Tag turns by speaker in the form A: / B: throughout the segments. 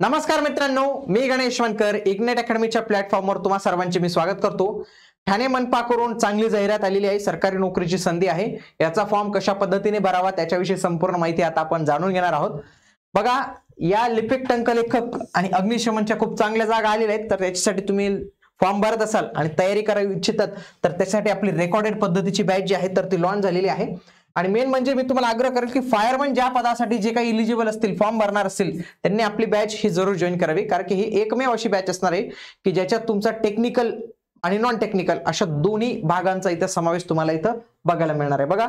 A: नमस्कार मित्रांनो, मी गणेश वनकर इग्नाइट अकॅडमीच्या प्लॅटफॉर्मवर तुम्हा सर्वांचे मी स्वागत करतो। ठाणे मनपाकडून चांगली जाहिरात आलेली आहे, सरकारी नोकरीची संधी आहे। याचा फॉर्म कशा पद्धतीने भरावा त्याच्याविषयी संपूर्ण माहिती आता आपण जाणून घेणार आहोत। बघा, या लिपिक टंकलेखक आणि अग्निशमनच्या खूप चांगल्या जागा आलेल्या आहेत, तर त्याच्यासाठी तुम्ही फॉर्म भरत असाल आणि तयारी करावी इच्छितात तर त्यासाठी आपली रेकॉर्डेड पद्धतीची बॅच जी आहे तर ती लॉन्च झालेली आहे। आणि मेन म्हणजे मी तुम्हाला आग्रह करेल की फायरमन ज्या पदासाठी जे काही इलिजिबल असतील, फॉर्म भरणार असतील, त्यांनी आपली बॅच ही जरूर जॉईन करावी, कारण की ही एकमेव अशी बॅच असणार आहे की ज्याच्यात तुमचा टेक्निकल आणि नॉन टेक्निकल अशा दोन्ही भागांचा इथं समावेश तुम्हाला इथं बघायला मिळणार आहे। बघा,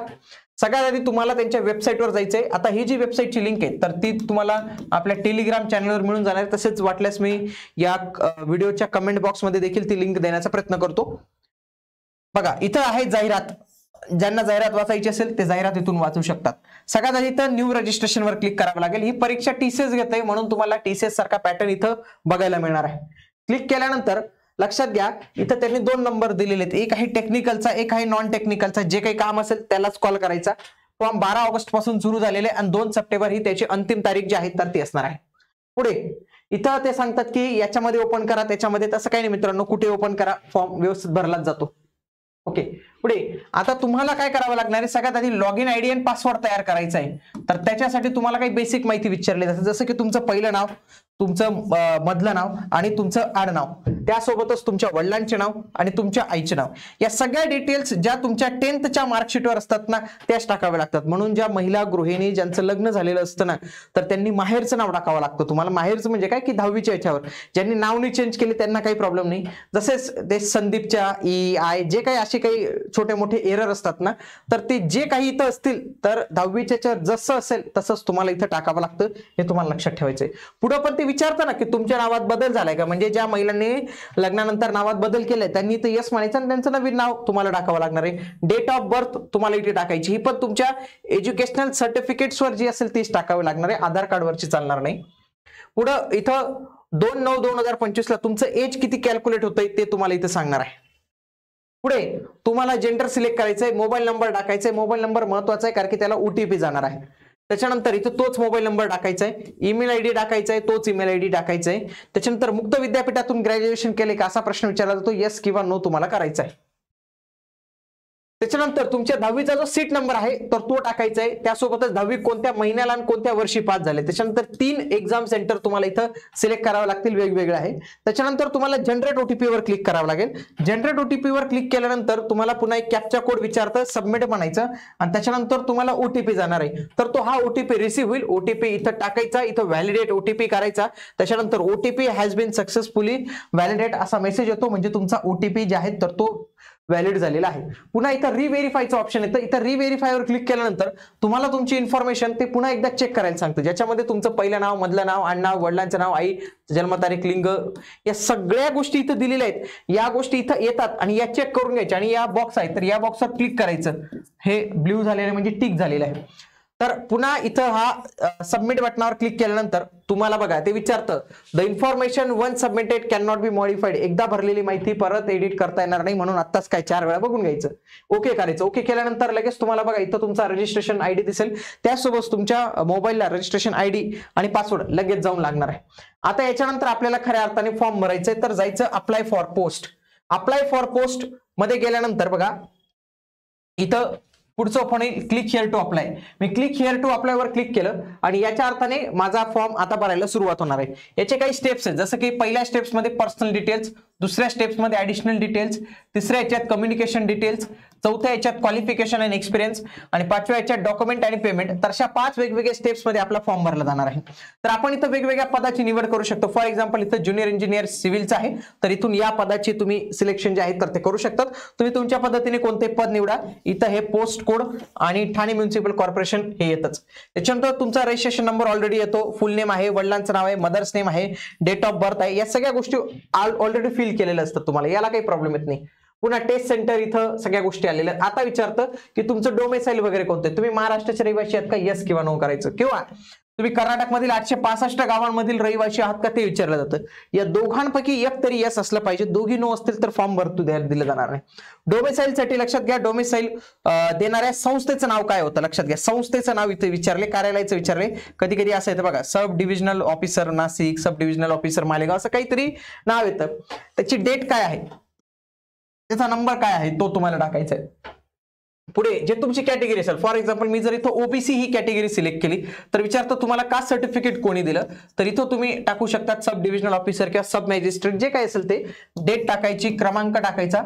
A: सगळ्यात आधी तुम्हाला त्यांच्या वेबसाईटवर जायचंय। आता ही जी वेबसाईटची लिंक आहे तर ती तुम्हाला आपल्या टेलिग्राम चॅनलवर मिळून जाणार आहे। तसेच वाटल्यास मी या व्हिडिओच्या कमेंट बॉक्समध्ये देखील ती लिंक देण्याचा प्रयत्न करतो। बघा, इथं आहे जाहिरात। ज्यांना जाहिरात वाचायची असेल ते जाहिरात इथून वाचू शकतात। सगळ्यात आधी इथं न्यू रजिस्ट्रेशन वर क्लिक करावं लागेल। ही परीक्षा टीसीएस घेत आहे म्हणून तुम्हाला टीसीएस सारखा पॅटर्न इथं बघायला मिळणार आहे। क्लिक केल्यानंतर लक्षात घ्या, इथं त्यांनी दोन नंबर दिलेले आहेत, एक आहे टेक्निकलचा, एक आहे नॉन टेक्निकलचा। जे काही काम असेल त्यालाच कॉल करायचा। फॉर्म 12 ऑगस्ट पासून सुरू झालेले आणि 2 सप्टेंबर ही त्याची अंतिम तारीख जी आहे तर ती असणार आहे। पुढे इथं ते सांगतात की याच्यामध्ये ओपन करा, त्याच्यामध्ये तसं काही नाही मित्रांनो, कुठे ओपन करा, फॉर्म व्यवस्थित भरलाच जातो। ओके, पुढे आता तुम्हाला काय करावं लागणार आहे, सगळ्यात आधी लॉग इन आयडी आणि पासवर्ड तयार करायचा आहे। तर त्याच्यासाठी तुम्हाला काही बेसिक माहिती विचारली जाते, जसं की तुमचं पहिलं नाव, तुमचं मधलं नाव आणि तुमचं आडनाव, त्यासोबतच तुमच्या वडिलांचे नाव आणि तुमच्या आईचे नाव। या सगळ्या डिटेल्स ज्या तुमच्या 10thच्या मार्कशीटवर असतात ना त्याच टाकावे लागतात। म्हणून ज्या महिला गृहिणी ज्यांचं लग्न झालेलं असतं ना तर त्यांनी माहेरचं नाव टाकावं लागतं। तुम्हाला माहेरचं म्हणजे काय की 10वीच्या याच्यावर ज्यांनी नाव नाही चेंज केले त्यांना काही प्रॉब्लेम नाही। जसेच ते संदीपच्या ई आय जे काही असे काही छोटे मोठे एरर असतात ना तर ते जे काही इथं असतील तर 10वीच्या याच्यावर जसं असेल तसंच तुम्हाला इथं टाकावं लागतं, हे तुम्हाला लक्षात ठेवायचंय। पुढे पण ते विचारता ना की तुमच्या नावात बदल झालाय का, म्हणजे ज्या महिलांनी लग्नानंतर नावात बदल केलाय त्यांनी तर यस म्हणायचं आणि त्यांचं नवीन नाव तुम्हाला टाकावं लागणार आहे। डेट ऑफ बर्थ तुम्हाला इथे टाकायची, ही पण तुमच्या एज्युकेशनल सर्टिफिकेट्सवर जी असेल तीच टाकावी लागणार आहे, आधार कार्डवरची चालणार नाही। पुढे इथं 2/9/2025 ला तुमचं एज किती कॅल्क्युलेट होतंय ते तुम्हाला इथं सांगणार आहे। पुढे तुम्हाला जेंडर सिलेक्ट करायचंय, मोबाईल नंबर टाकायचा आहे। मोबाईल नंबर महत्वाचा आहे कारण की त्याला ओटीपी जाणार आहे। त्याच्यानंतर इथं तोच मोबाईल नंबर टाकायचा आहे, ईमेल आयडी टाकायचा आहे, तोच ईमेल आयडी टाकायचा आहे। त्याच्यानंतर मुक्त विद्यापीठातून ग्रॅज्युएशन केले का असा प्रश्न विचारला जातो, येस किंवा नो तुम्हाला करायचा आहे। त्याच्यानंतर तुमच्या 10वीचा जो सीट नंबर आहे तर तो टाकायचा आहे, त्यासोबतच 10वी कोणत्या महिन्याला आणि कोणत्या वर्षी पास झाले। त्याच्यानंतर 3 एक्झाम सेंटर तुम्हाला इथं सिलेक्ट करावे लागतील, वेगवेगळे आहे। त्याच्यानंतर तुम्हाला जनरेट ओटीपी वर क्लिक करावं लागेल। जनरेट ओटीपी वर क्लिक केल्यानंतर तुम्हाला पुन्हा एक कॅप्चा कोड विचारतं, सबमिट म्हणायचं आणि त्याच्यानंतर तुम्हाला ओटीपी जाणार आहे। तर तो हा ओटीपी रिसीव्ह होईल, ओटीपी इथं टाकायचा, इथं व्हॅलिडेट ओटीपी करायचा। त्याच्यानंतर OTP has been successfully validate असा मेसेज येतो, म्हणजे तुमचा ओटीपी जे आहे तर तो व्हॅलिड झालेला आहे। पुन्हा इथं रिव्हेरीफायचं ऑप्शन येतं, इथं रिव्हेरीफाय वर क्लिक केल्यानंतर तुम्हाला तुमची इन्फॉर्मेशन ते पुन्हा एकदा चेक करायला सांगतं, ज्याच्यामध्ये तुमचं पहिलं नाव, मधलं नाव, आडनाव, वडिलांचं नाव, आई, जन्मतारीख, लिंग, या सगळ्या गोष्टी इथं दिलेल्या आहेत। या गोष्टी इथं येतात आणि या चेक करून घ्यायच्या आणि या बॉक्स आहे तर या बॉक्सवर क्लिक करायचं, हे ब्ल्यू झालेलं म्हणजे टिक झालेलं आहे। तर पुन्हा इथं हा सबमिट बटनावर क्लिक केल्यानंतर तुम्हाला बघा ते विचारतं, the information once submitted can not be modified. एकदा भरलेली माहिती परत एडिट करता येणार नाही, म्हणून आत्ताच काय 4 वेळा बघून घ्यायचं, ओके करायचं। ओके केल्यानंतर लगेच तुम्हाला बघा इथं तुमचा रजिस्ट्रेशन आयडी दिसेल, त्यासोबत तुमच्या मोबाईलला रजिस्ट्रेशन आयडी आणि पासवर्ड लगेच जाऊन लागणार आहे। आता याच्यानंतर आपल्याला खऱ्या अर्थाने फॉर्म भरायचंय, तर जायचं apply for post. Apply for post मध्ये गेल्यानंतर बघा इथं पुढचं phone click here to apply. मी क्लिक हिअर टू अप्लाय वर क्लिक केलं आणि याच्या अर्थाने माझा फॉर्म आता भरायला सुरुवात होणार आहे। याचे काही स्टेप्स आहेत, जसं की पहिल्या स्टेप्स मध्ये पर्सनल डिटेल्स, दुसऱ्या स्टेप्स मध्ये ऍडिशनल डिटेल्स, तिसऱ्या याच्यात कम्युनिकेशन डिटेल्स, चौथ्या याच्यात क्वालिफिकेशन अँड एक्सपिरियन्स आणि पाचव्या याच्यात डॉक्युमेंट आणि पेमेंट। तर अशा 5 वेगवेगळ्या स्टेप्स मध्ये आपला फॉर्म भरला जाणार आहे। तर आपण इथं वेगवेगळ्या पदाची निवड करू शकतो। फॉर एक्झाम्पल इथं ज्युनियर इंजिनियर सिव्हिलचं आहे, तर इथून या पदाची तुम्ही सिलेक्शन जे आहे तर ते करू शकतात। तुम्ही तुमच्या पद्धतीने कोणते पद निवडा। इथं हे पोस्ट कोड आणि ठाणे म्युनिसिपल कॉर्पोरेशन हे येतच। त्याच्यानंतर तुमचा रजिस्ट्रेशन नंबर ऑलरेडी येतो, फुल नेम आहे, वडिलांचं नाव आहे, मदर्स नेम आहे, डेट ऑफ बर्थ आहे, या सगळ्या गोष्टी ऑलरेडी फिल केलेल्या असतात तुम्हाला, याला काही प्रॉब्लेम येत नाही। पुन्हा टेस्ट सेंटर इथं सगळ्या गोष्टी आलेल्या आहेत। आता विचारतं की तुमचं डोमेसाईल वगैरे कोणतं आहे, तुम्ही महाराष्ट्राचे रहिवासी आहात का, येस किंवा नो करायचं, किंवा तुम्ही कर्नाटकमधील 865 गावांमधील रहिवासी आहात का ते विचारलं जातं. या दोघांपैकी एक तरी यस असलं पाहिजे, दोघी नो असतील तर फॉर्म दिलं जाणार नाही. डोमेसाईलसाठी लक्षात घ्या, डोमेसाईल देणाऱ्या संस्थेचं नाव काय होतं लक्षात घ्या. संस्थेचं नाव इथे विचारले, कार्यालयाचं विचारले. कधी कधी असं येतं बघा, सब डिव्हिजनल ऑफिसर नाशिक, सब डिव्हिजनल ऑफिसर मालेगाव, असं काहीतरी नाव येतं. त्याची डेट काय आहे, त्याचा नंबर काय आहे तो तुम्हाला टाकायचा आहे. पुढे जे तुमची कॅटेगरी असेल, फॉर एक्झाम्पल मी जर इथं ओबीसी ही कॅटेगरी सिलेक्ट केली तर विचारतो तुम्हाला कास्ट सर्टिफिकेट कोणी दिलं, तर इथं तुम्ही टाकू शकता सब डिव्हिजनल ऑफिसर किंवा सब मॅजिस्ट्रेट, जे काय असेल ते. डेट टाकायची, क्रमांक टाकायचा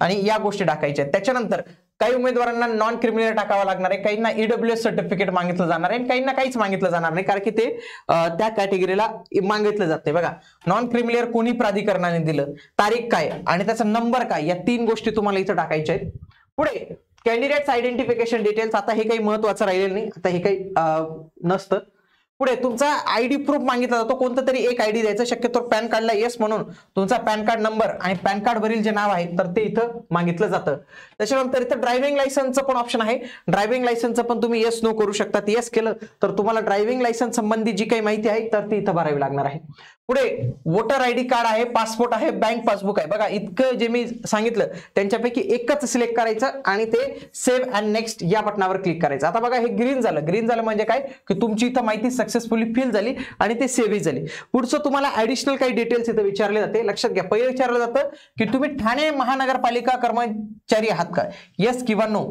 A: आणि या गोष्टी टाकायच्या. त्याच्यानंतर काही उमेदवारांना नॉन क्रिमिनल टाकावं लागणार आहे, काहींना ईडब्ल्यूएस सर्टिफिकेट मागितलं जाणार आहे, काहींना काहीच मागितलं जाणार नाही, कारण की ते त्या कॅटेगरीला मागितलं जाते. बघा, नॉन क्रिमिनल कोणी प्राधिकरणाने दिलं, तारीख काय आणि त्याचा नंबर काय, या 3 गोष्टी तुम्हाला इथं टाकायच्या आहेत. पुढे कॅन्डिडेट्स आयडेंटिफिकेशन डिटेल्स, आता हे काही महत्वाचं राहिलेलं नाही, आता हे काही नसतं. पुढे तुमचा आयडी प्रूफ मागितला जातो, कोणतं तरी एक आयडी द्यायचं, शक्यतो पॅन कार्डला येस म्हणून तुमचा पॅन कार्ड नंबर आणि पॅन कार्ड वरील जे नाव आहे तर ते इथं मागितलं जातं. त्याच्यानंतर इथं ड्रायव्हिंग लायसन्सचं पण ऑप्शन आहे, ड्रायव्हिंग लायसन्सचं पण तुम्ही येस नो करू शकता. येस केलं तर तुम्हाला ड्रायव्हिंग लायसन्स संबंधी जी काही माहिती आहे तर ती इथं भरावी लागणार आहे. पुढे वोटर आयडी कार्ड आहे, पासपोर्ट आहे, बँक पासबुक आहे. बघा, इतकं जे मी सांगितलं त्यांच्यापैकी एकच सिलेक्ट करायचं आणि ते सेव्ह अँड नेक्स्ट या बटनावर क्लिक करायचं. आता बघा, हे ग्रीन झालं. ग्रीन झालं म्हणजे काय, की तुमची इथं माहिती सक्सेसफुली फिल झाली आणि ते सेव्ह झाली. पुढचं तुम्हाला ऍडिशनल काही डिटेल्स इथं विचारले जाते. लक्षात घ्या, पहिलं विचारलं जातं की तुम्ही ठाणे महानगरपालिका कर्मचारी आहात का, येस किंवा नो.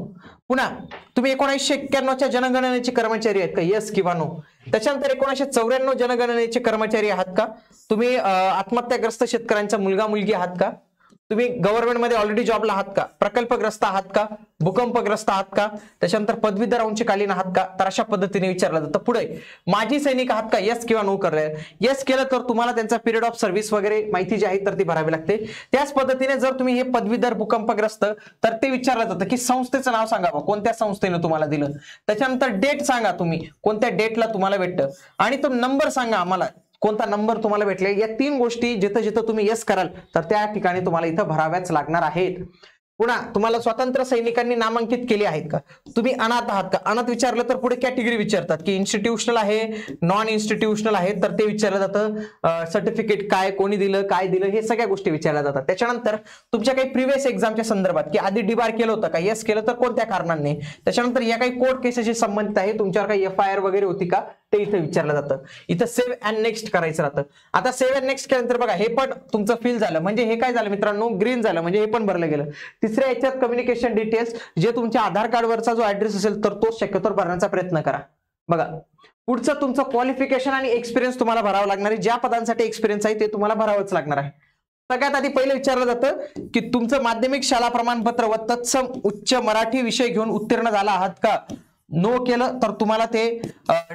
A: पुन्हा तुम्ही 1991च्या जनगणनेचे कर्मचारी आहेत का, येस किंवा नो. त्याच्यानंतर 1994 जनगणनेचे कर्मचारी आहात का, तुम्ही आत्महत्याग्रस्त शेतकऱ्यांचा मुलगा मुलगी आहात का, तुम्ही गव्हर्नमेंटमध्ये ऑलरेडी जॉबला आहात का, प्रकल्पग्रस्त आहात का, भूकंपग्रस्त आहात का, त्याच्यानंतर पदवीधर अंशकालीन आहात का, तर अशा पद्धतीने विचारलं जातं. पुढे माजी सैनिक आहात का, येस किंवा नो करले. येस केलं तर तुम्हाला त्यांचा पिरियड ऑफ सर्व्हिस वगैरे माहिती जी आहे तर ती भरावी लागते. त्याच पद्धतीने जर तुम्ही हे पदवीधर भूकंपग्रस्त, तर ते विचारलं जातं की संस्थेचं नाव सांगावं, कोणत्या संस्थेने तुम्हाला दिलं. त्याच्यानंतर डेट सांगा, तुम्ही कोणत्या डेटला तुम्हाला भेटतं, आणि तो नंबर सांगा आम्हाला, कोणता नंबर तुम्हाला भेटले. या 3 गोष्टी जिथं जिथं तुम्ही येस कराल तर त्या ठिकाणी तुम्हाला इथं भराव्याच लागणार आहेत. पुन्हा तुम्हाला स्वातंत्र्य सैनिकांनी नामांकित केले आहेत का, तुम्ही अनाथ आहात का. अनाथ विचारलं तर पुढे कॅटेगरी विचारतात की इन्स्टिट्यूशनल आहे, नॉन इन्स्टिट्यूशनल आहे, तर ते विचारलं जातं. सर्टिफिकेट काय, कोणी दिलं, काय दिलं, हे सगळ्या गोष्टी विचारल्या जातात. त्याच्यानंतर तुमच्या काही प्रिव्हियस एक्झामच्या संदर्भात की आधी डिबार केलं होतं का, येस केलं तर कोणत्या कारणाने. त्याच्यानंतर या काही कोर्ट केसेसशी संबंधित आहे, तुमच्यावर काही FIR वगैरे होती का, ते इथे विचारलं जातं. इथं सेव्ह अँड नेक्स्ट करायचं राहतं. आता सेव्ह अँड नेक्स्ट केल्यानंतर बघा, हे पण तुमचं फिल झालं, म्हणजे हे काय झालं मित्रांनो, ग्रीन झालं, म्हणजे हे पण भरलं गेलं. तिसऱ्या याच्यात कम्युनिकेशन डिटेल्स, जे तुमच्या आधार कार्डवरचा जो ऍड्रेस असेल तर तो शक्यतो भरण्याचा प्रयत्न करा. बघा, पुढचं तुमचं क्वालिफिकेशन आणि एक्सपिरियन्स तुम्हाला भरावं लागणार आहे. ज्या पदांसाठी एक्सपिरियन्स आहे ते तुम्हाला भरावंच लागणार आहे. सगळ्यात आधी पहिलं विचारलं जातं की तुमचं माध्यमिक शाळा प्रमाणपत्र व तत्सम उच्च मराठी विषय घेऊन उत्तीर्ण झाला आहात का. नो केलं तर तुम्हाला ते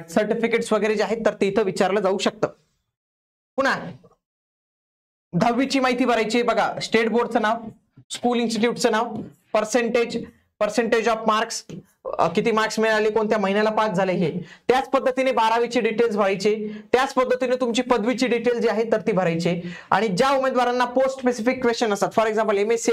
A: सर्टिफिकेट्स वगैरे जे आहेत तर ते इथं विचारलं जाऊ शकतं. पुन्हा 10वीची माहिती भरायची. बघा, स्टेट बोर्डचं नाव, स्कूल इन्स्टिट्यूटचं नाव, पर्सेंटेज ऑफ मार्क्स, किती मार्क्स मिळाले, कोणत्या महिन्याला पास झाले, हे. त्याच पद्धतीने 12वीची डिटेल्स भरायची. त्याच पद्धतीने तुमची पदवीची डिटेल जी आहे तर ती भरायची. आणि ज्या उमेदवारांना पोस्ट स्पेसिफिक क्वेश्चन असतात, फॉर एक्झाम्पल MSc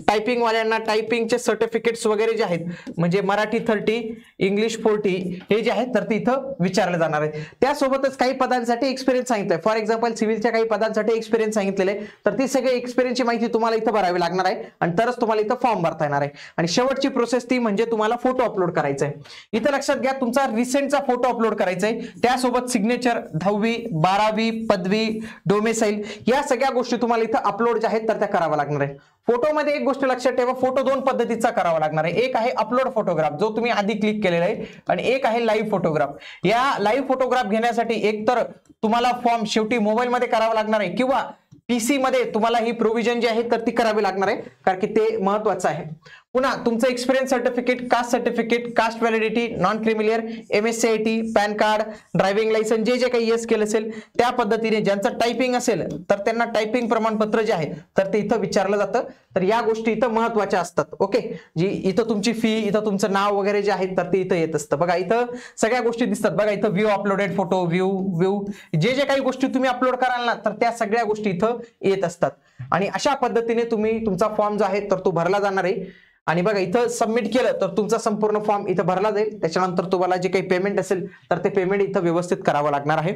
A: टायपिंग वाल्यांना टायपिंगचे सर्टिफिकेट्स वगैरे जे आहेत, म्हणजे मराठी 30, इंग्लिश 40, हे जे आहेत तर ते इथं विचारले जाणार आहे. त्यासोबतच काही पदांसाठी एक्सपिरियन्स सांगितलंय, फॉर एक्झाम्पल सिव्हिलच्या काही पदांसाठी एक्सपिरियन्स सांगितलेले, तर ती सगळी एक्सपिरियन्सची माहिती तुम्हाला इथं भरावी लागणार आहे आणि तरच तुम्हाला इथं फॉर्म भरता येणार आहे. आणि शेवटची प्रोसेस ती म्हणजे तुम्हाला फोटो अपलोड करायचा आहे. इथं लक्षात घ्या, तुमचा रिसेंटचा फोटो अपलोड करायचा आहे, त्यासोबत सिग्नेचर, 10वी, 12वी, पदवी, डोमेसाईल, या सगळ्या गोष्टी तुम्हाला इथं अपलोड ज्या आहेत तर त्या कराव्या लागणार आहे. फोटोमध्ये एक गोष्ट लक्षात ठेवा, फोटो 2 पद्धतीचा करावा लागणार आहे. एक आहे अपलोड फोटोग्राफ, जो तुम्ही आधी क्लिक केलेला आहे, आणि एक आहे लाईव्ह फोटोग्राफ. या लाईव्ह फोटोग्राफ घेण्यासाठी एक तर तुम्हाला फॉर्म शेवटी मोबाईलमध्ये करावा लागणार आहे किंवा PC मध्ये तुम्हाला ही प्रोव्हिजन जी आहे तर ती करावी लागणार आहे, कारण की ते महत्वाचं आहे. पुन्हा तुमचं experience certificate, caste certificate, caste validity, non creamy layer, MSc PAN card, driving licence, जे काही येस केलं असेल त्या पद्धतीने. ज्यांचं टायपिंग असेल तर त्यांना टायपिंग प्रमाणपत्र जे आहे तर ते इथं विचारलं जातं. तर या गोष्टी इथं महत्वाच्या असतात. ओके, जी इथं तुमची फी, इथं तुमचं नाव वगैरे जे आहे तर ते इथं येत असतं. बघा, इथं सगळ्या गोष्टी दिसतात. बघा, इथं व्ह्यू अपलोडेड फोटो, व्ह्यू जे काही गोष्टी तुम्ही अपलोड कराल ना तर त्या सगळ्या गोष्टी इथं येत असतात. आणि अशा पद्धतीने तुम्ही तुमचा फॉर्म जो आहे तर तो भरला जाणार आहे. आणि बघा इथं सबमिट केलं तर तुमचा संपूर्ण फॉर्म इथं भरला जाईल. त्याच्यानंतर तुम्हाला जे काही पेमेंट असेल तर ते पेमेंट इथं व्यवस्थित करावं लागणार आहे.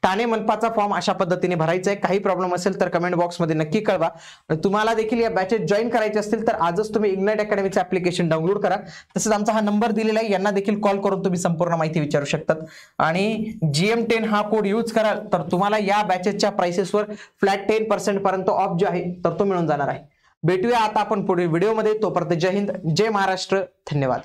A: ठाणे मनपाचा फॉर्म अशा पद्धतीने भरायचा आहे. काही प्रॉब्लेम असेल तर कमेंट बॉक्समध्ये नक्की कळवा. आणि तुम्हाला देखील या बॅचेस जॉईन करायचे असतील तर आजच तुम्ही इग्नाइट अकॅडमीचं ऍप्लिकेशन डाउनलोड करा. तसंच आमचा हा नंबर दिलेला आहे, यांना देखील कॉल करून तुम्ही संपूर्ण माहिती विचारू शकतात. आणि GM10 हा कोड यूज कराल तर तुम्हाला या बॅचेसच्या प्राइसेसवर फ्लॅट 10% पर्यंत ऑफ जो आहे तर तो मिळून जाणार आहे. भेटूया आता आपण पुढील व्हिडिओमध्ये. तोपर्यंत जय हिंद, जय महाराष्ट्र, धन्यवाद.